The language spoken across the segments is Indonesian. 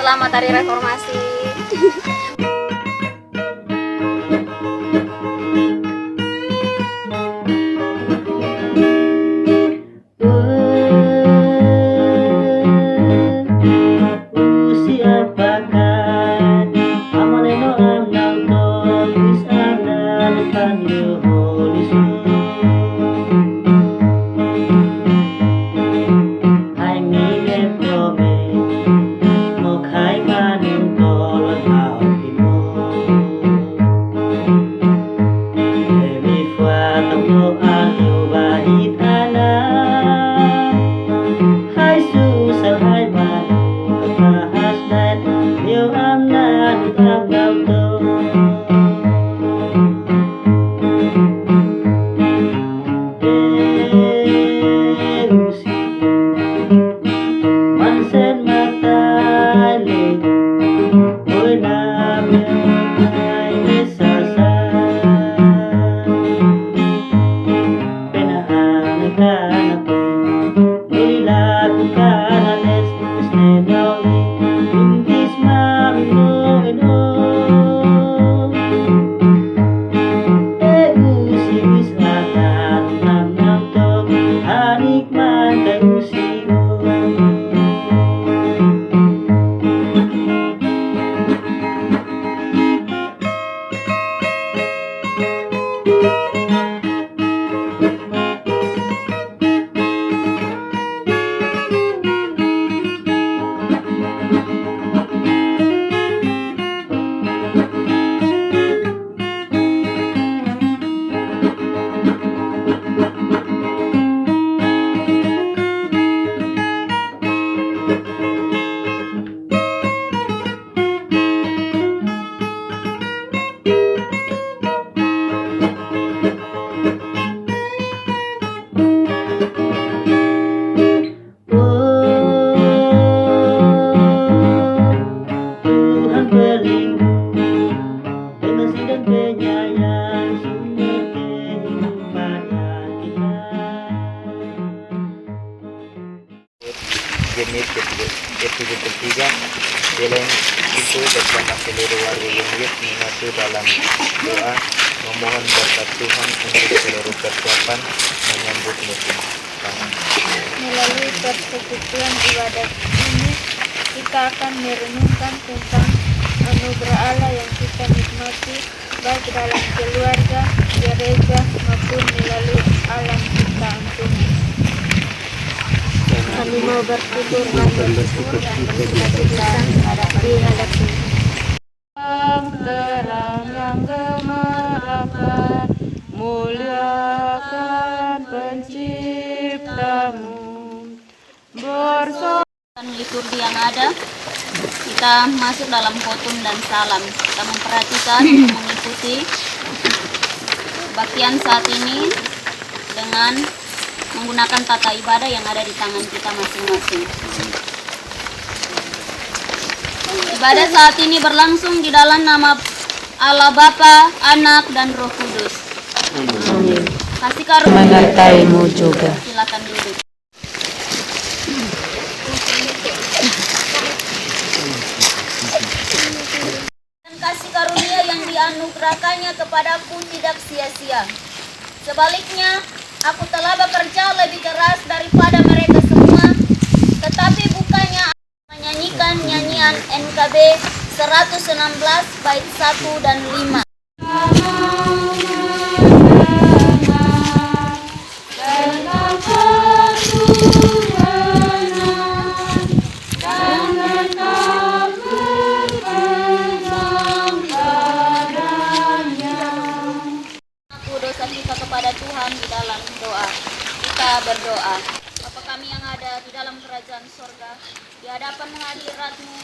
selamat Hari Reformasi. Genit ke-73 Jalan itu bersama seluruh warga Yengyet menyatu dalam doa memohon berkat Tuhan untuk seluruh persiapan menyambut musim panas. Melalui persekutuan ibadat ini, kita akan merenungkan tentang anugerah Allah yang kita nikmati baik dalam keluarga, gereja maupun melalui alam ciptaan Tuhan. Kami mau bersyukur dan bersyukur dan bersukacita di hadapan Tuhan. Terang yang gemerlapkan, muliakan penciptamu. Liturgi yang ada, kita masuk dalam khotbah dan salam. Kita memperhatikan, mengikuti kebaktian saat ini dengan menggunakan tata ibadah yang ada di tangan kita masing-masing. Ibadah saat ini berlangsung di dalam nama Allah Bapa, Anak, dan Roh Kudus. Amin. Kasih karunia Menyertaimu juga. silakan duduk. Dan kasih karunia yang dianugerahkannya kepadaku tidak sia-sia. Sebaliknya, aku telah bekerja lebih keras daripada mereka semua, tetapi bukannya menyanyikan nyanyian NKB 116 bait 1 dan 5. Aku dosa kita kepada Tuhan di dalam doa. Kita berdoa. Bapa kami yang ada di dalam kerajaan sorga, di hadapan hadirat-Mu,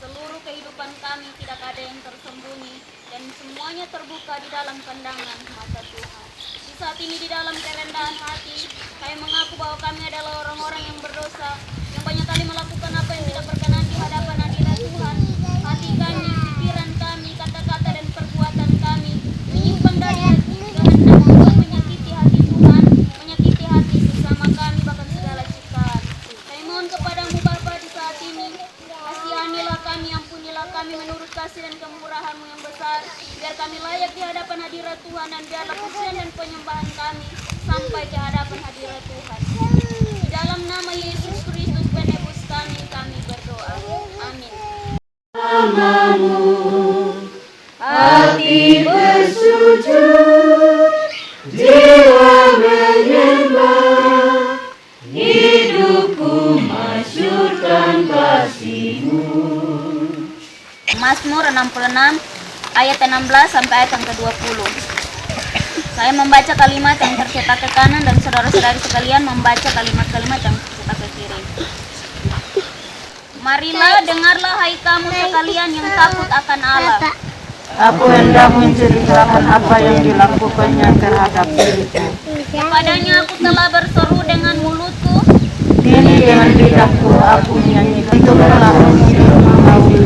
seluruh kehidupan kami tidak ada yang tersembunyi dan semuanya terbuka di dalam pandangan mata Tuhan. Di saat ini di dalam kerendahan hati, kami mengaku bahwa kami adalah orang-orang yang berdosa, yang banyak kali melakukan apa yang tidak berkenan di hadapan hadirat Tuhan. Hati kami, pikiran kami, kata-kata dan perbuatan kami menyimpan dari kehendak untuk menyakiti hati Tuhan, menyakiti hati sesama kami, bahkan segala ciptaan. Kami mohon kepadamu Bapa di saat ini, kasihanilah Allah kami, ampunilah kami menurut kasih dan kemurahan-Mu yang besar, biar kami layak di hadapan hadirat Tuhan, dan biarlah pujian dan penyembahan kami sampai ke hadapan hadirat Tuhan. Di dalam nama Yesus Kristus penebus kami berdoa. Amin. Hati bersujud, jiwa menyembah, hidupku masyurkan kasih-Mu. Mazmur 66 ayat 16 sampai ayat yang ke-20. Saya membaca kalimat yang tercetak ke kanan dan saudara-saudari sekalian membaca kalimat-kalimat yang tercetak ke kiri. Marilah, dengarlah hai kamu sekalian yang takut akan Allah. Aku hendak menceritakan apa yang dilakukannya terhadap diriku. Kepadanya aku telah berseru dengan mulutku, Kini dengan lidahku aku menyanyikan. Itu telah mengetahui.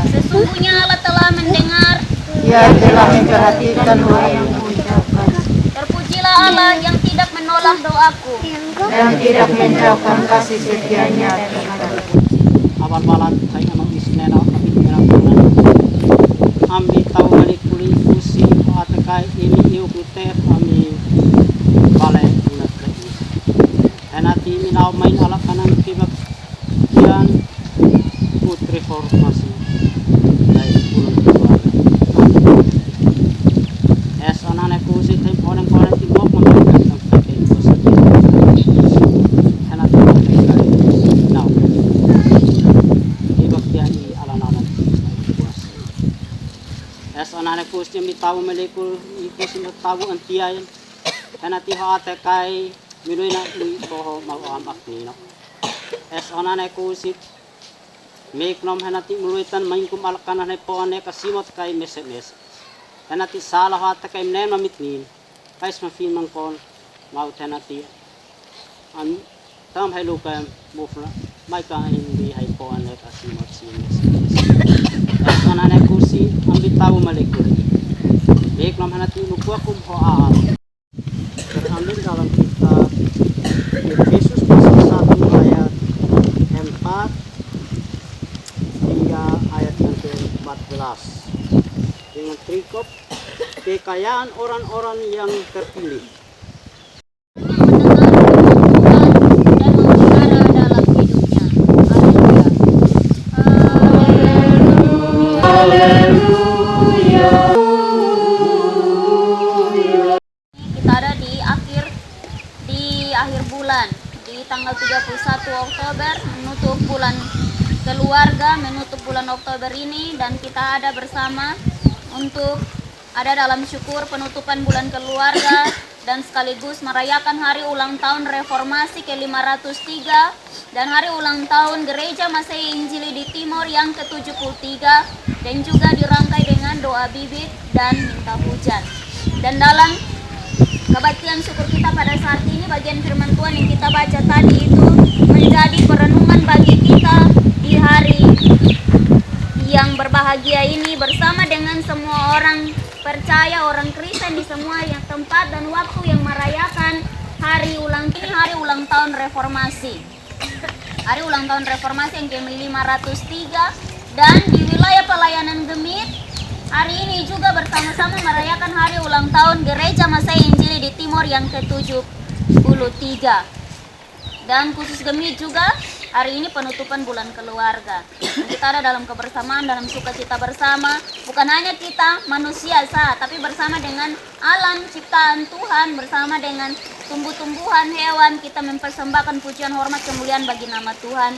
sesungguhnya Allah telah mendengar. Ia telah memperhatikan doa yang kuucapkan Terpujilah Allah yang tidak menolak doaku. dan tidak menjauhkan kasih setianya terhadapku. Awal balat kay amang isnena kami pinagkunan. Ambi tahu balik kuli kusi at kay ini iukute ami balay unat kay. Enati minaw main alak kanang kibak yan putri formasi. Dai pulong keluarga. Es anane kusi tay poneng tibok memberikan sampai ke kusi. Enati balay kay now. Es anane kusti mi tahu melekul ikusin tahu antiayan kana ti hate kai minuina lui toho mau am aknino es anane kusit make nom hanati muluitan maingkum alkanane po ane kasimot kai mes kana ti sala hate kai nem mitnin kais mafin mangkon mau tanati an tam hai lukam mufla mai ka hindi hai po ane kasimot simes anane kursi ambil tahu malekul. Baik nam hanati lupa kum ho'al. Terambil dalam kitab Yesus pasal 1 ayat 4 hingga ayat yang ke-14. Dengan trikop kekayaan orang-orang yang terpilih. Dan memelihara dalam hidupnya. Haleluya. Kita ada di akhir bulan, di tanggal 31 Oktober menutup bulan keluarga, menutup bulan Oktober ini, dan kita ada bersama untuk ada dalam syukur penutupan bulan keluarga dan sekaligus merayakan hari ulang tahun Reformasi ke-503 dan hari ulang tahun Gereja Masehi Injili di Timor yang ke-73, dan juga dirangkai dengan doa bibit dan minta hujan. Dan dalam kebaktian syukur kita pada saat ini, bagian firman Tuhan yang kita baca tadi itu menjadi perenungan bagi kita di hari yang berbahagia ini, bersama dengan semua orang percaya, orang Kristen di semua yang tempat dan waktu yang merayakan hari ulang tahun Reformasi. Hari ulang tahun Reformasi yang ke-503, dan di wilayah pelayanan Gemit hari ini juga bersama-sama merayakan hari ulang tahun Gereja Masehi Injili di Timor yang ke-73. Dan khusus Gemit juga hari ini penutupan bulan keluarga. Kita ada dalam kebersamaan, dalam sukacita bersama. Bukan hanya kita manusia tapi bersama dengan alam ciptaan Tuhan, bersama dengan tumbuh-tumbuhan, hewan. Kita mempersembahkan pujian, hormat, kemuliaan bagi nama Tuhan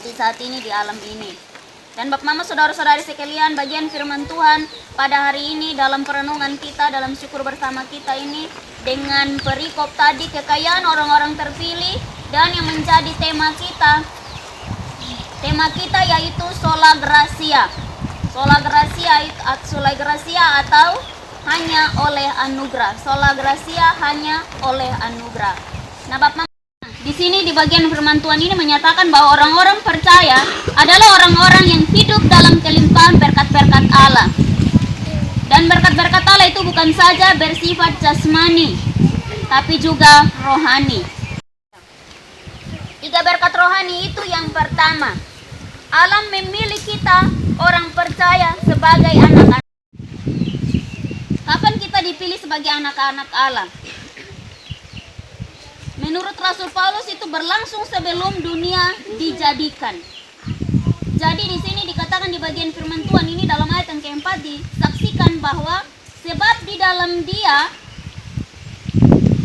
di saat ini, di alam ini. Dan Bapak Mama, saudara-saudari sekalian, bagian firman Tuhan pada hari ini dalam perenungan kita, dalam syukur bersama kita ini, dengan perikop tadi kekayaan orang-orang terpilih, dan yang menjadi tema kita yaitu Sola Gracia. Sola Gracia atau hanya oleh anugerah. Sola Gracia, hanya oleh anugerah. Nah, Bapak Mama, di sini di bagian firman Tuhan ini menyatakan bahwa orang-orang percaya adalah orang-orang yang hidup dalam kelimpahan berkat-berkat Allah. Dan berkat-berkat Allah itu bukan saja bersifat jasmani, tapi juga rohani. 3 berkat rohani itu yang pertama, Allah memiliki kita orang percaya sebagai anak-anak. Kapan kita dipilih sebagai anak-anak Allah? Menurut Rasul Paulus itu berlangsung sebelum dunia dijadikan. Jadi di sini dikatakan di bagian firman Tuhan ini dalam ayat yang keempat disaksikan bahwa sebab di dalam Dia,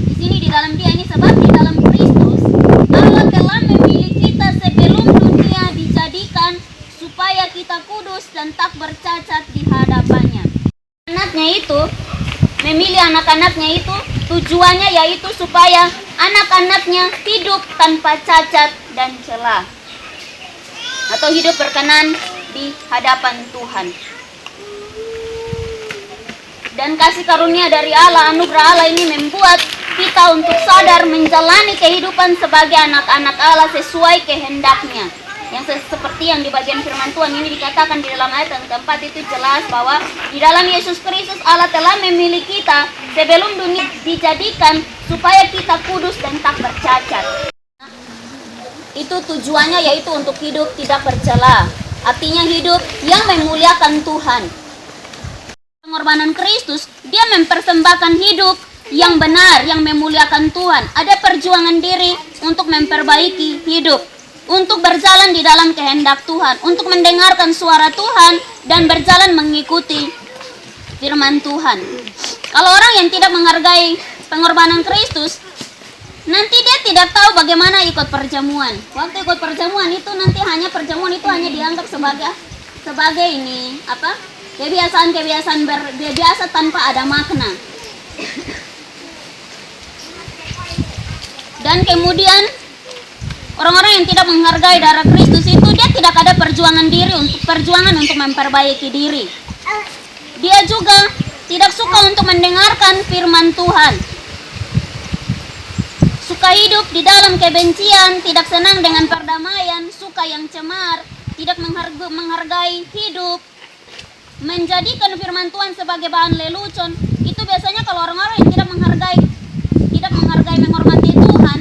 di sini di dalam Dia ini sebab di dalam Kristus Allah telah memilih kita sebelum dunia dijadikan supaya kita kudus dan tak bercacat di hadapannya. Anaknya itu memilih anak-anaknya itu tujuannya yaitu supaya anak-anaknya hidup tanpa cacat dan celah atau hidup berkenan di hadapan Tuhan. Dan kasih karunia dari Allah, anugerah Allah ini membuat kita untuk sadar menjalani kehidupan sebagai anak-anak Allah sesuai kehendaknya. Yang seperti yang di bagian firman Tuhan ini dikatakan di dalam ayat yang keempat itu jelas bahwa di dalam Yesus Kristus Allah telah memilih kita sebelum dunia dijadikan supaya kita kudus dan tak bercacat. Itu tujuannya yaitu untuk hidup tidak bercela. Artinya hidup yang memuliakan Tuhan. Pengorbanan Kristus, Dia mempersembahkan hidup yang benar, yang memuliakan Tuhan. Ada perjuangan diri untuk memperbaiki hidup, untuk berjalan di dalam kehendak Tuhan, untuk mendengarkan suara Tuhan dan berjalan mengikuti firman Tuhan. Kalau orang yang tidak menghargai pengorbanan Kristus, nanti dia tidak tahu bagaimana ikut perjamuan. Waktu ikut perjamuan itu nanti perjamuan itu hanya dianggap sebagai ini kebiasaan biasa tanpa ada makna. Dan kemudian orang-orang yang tidak menghargai darah Kristus itu dia tidak ada perjuangan untuk memperbaiki diri. Dia juga tidak suka untuk mendengarkan firman Tuhan. Suka hidup di dalam kebencian, tidak senang dengan perdamaian, suka yang cemar, tidak menghargai hidup, menjadikan firman Tuhan sebagai bahan lelucon. Itu biasanya kalau orang-orang yang tidak menghargai menghormati Tuhan,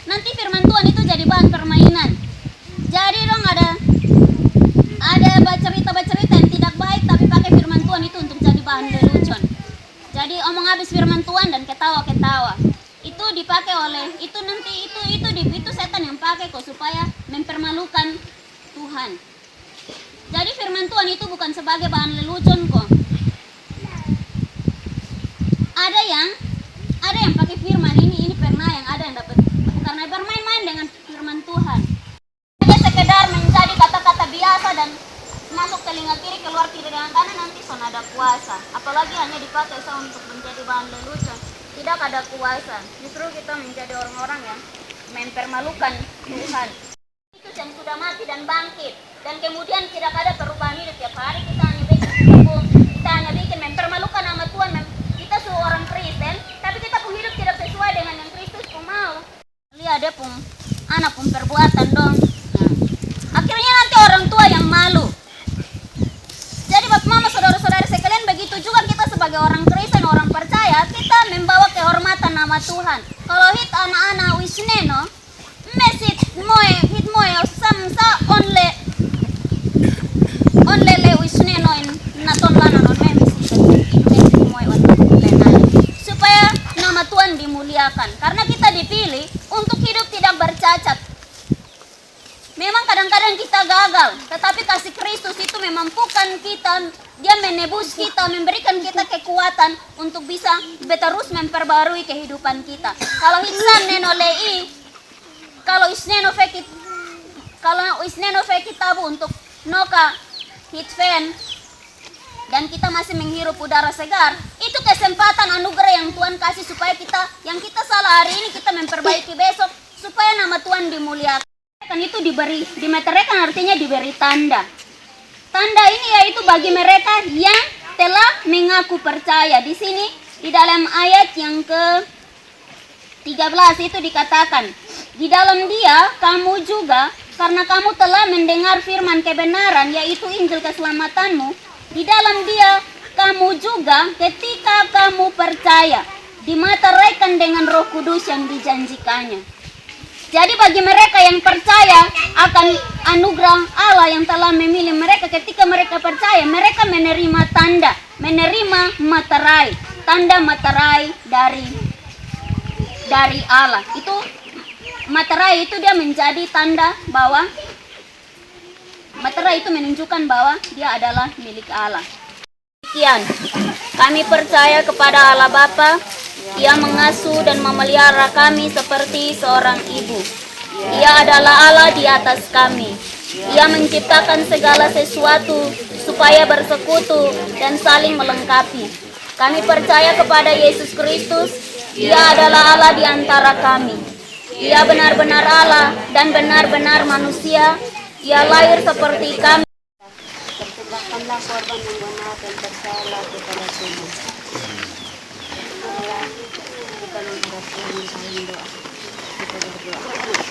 nanti firman Tuhan itu jadi bahan permainan. Jadi dong ada cerita yang tidak baik tapi pakai firman Tuhan itu untuk jadi bahan lelucon. Jadi omong habis firman Tuhan dan ketawa-ketawa. Itu dipakai oleh itu setan yang pakai kok supaya mempermalukan Tuhan. Jadi firman Tuhan itu bukan sebagai bahan lelucon kok. Ada yang pakai firman ini pernah yang ada yang dapat karena bermain-main dengan firman Tuhan. Hanya sekedar menjadi kata-kata biasa dan masuk telinga kiri keluar kiri dengan kanan nanti son ada kuasa. Apalagi hanya dipakai untuk menjadi bahan lelucon. Tidak ada kuasa. Justru kita menjadi orang-orang yang mempermalukan Tuhan. Itu yang sudah mati dan bangkit. Dan kemudian tidak ada perubahan hidup. Tiap hari kita hanya bikin mempermalukan nama Tuhan. Kita seorang Kristen, tapi kita pun hidup tidak sesuai dengan yang Kristus pun mau. Lihat dia pun anak pun perbuatan dong. Akhirnya nanti orang tua yang malu. Jadi bapak mama saudara-saudara sekalian, begitu juga kita sebagai orang Kristen, orang percaya, kita membawa kehormatan nama Tuhan. Kalau hit anak-anak wisneno, mesit moe samsa onle le wisneno naton lana non mesit moe supaya nama Tuhan dimuliakan. Karena kita dipilih untuk hidup tidak bercacat. Memang kadang-kadang kita gagal, tetapi kasih Kristus itu memampukan kita. Dia menebus kita, memberikan kita kekuatan untuk bisa terus memperbarui kehidupan kita. Kalau hitsan nenolei, kalau isneno fekit tabu untuk noka hitfen dan kita masih menghirup udara segar, itu kesempatan anugerah yang Tuhan kasih supaya yang kita salah hari ini kita memperbaiki besok supaya nama Tuhan dimuliakan. Kan itu dimeteraikan artinya diberi tanda. Tanda ini yaitu bagi mereka yang telah mengaku percaya. Di sini di dalam ayat yang ke-13 itu dikatakan, di dalam Dia kamu juga karena kamu telah mendengar firman kebenaran yaitu Injil keselamatanmu, di dalam Dia kamu juga ketika kamu percaya dimeteraikan dengan Roh Kudus yang dijanjikannya. Jadi bagi mereka yang percaya akan anugerah Allah yang telah memilih mereka, ketika mereka percaya, mereka menerima tanda, menerima materai, tanda materai dari Allah. Itu materai itu dia menjadi tanda bahwa materai itu menunjukkan bahwa dia adalah milik Allah. Sekian, kami percaya kepada Allah Bapa. Ia mengasuh dan memelihara kami seperti seorang ibu. Ia adalah Allah di atas kami. Ia menciptakan segala sesuatu supaya bersekutu dan saling melengkapi. Kami percaya kepada Yesus Kristus. Ia adalah Allah di antara kami. Ia benar-benar Allah dan benar-benar manusia. Ia lahir seperti kami. Persembahkanlah korban yang benar dan bersalah kepada Tuhan. Kita mengharapkan dalam doa. Kita berdoa.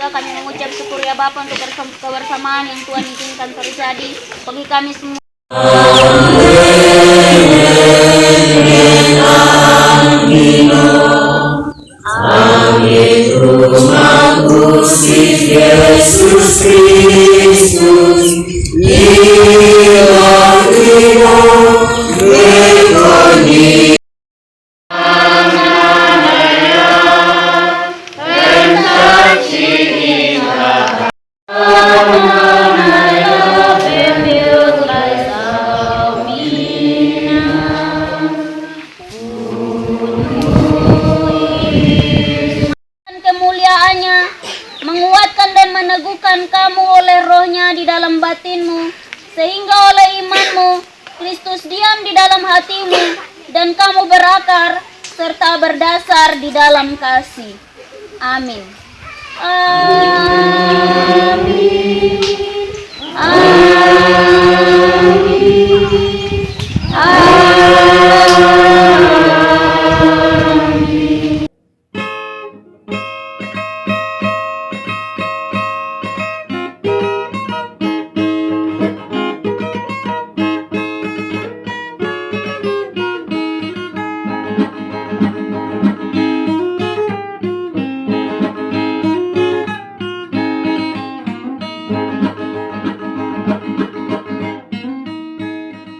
Kami mengucap syukur ya Bapa untuk kebersamaan yang Tuhan izinkan terjadi bagi kami semua. Yesus Kristus, kemuliaannya menguatkan dan meneguhkan kamu oleh rohnya di dalam batinmu, sehingga oleh imanmu Kristus diam di dalam hatimu dan kamu berakar serta berdasar di dalam kasih. Amin. Amin.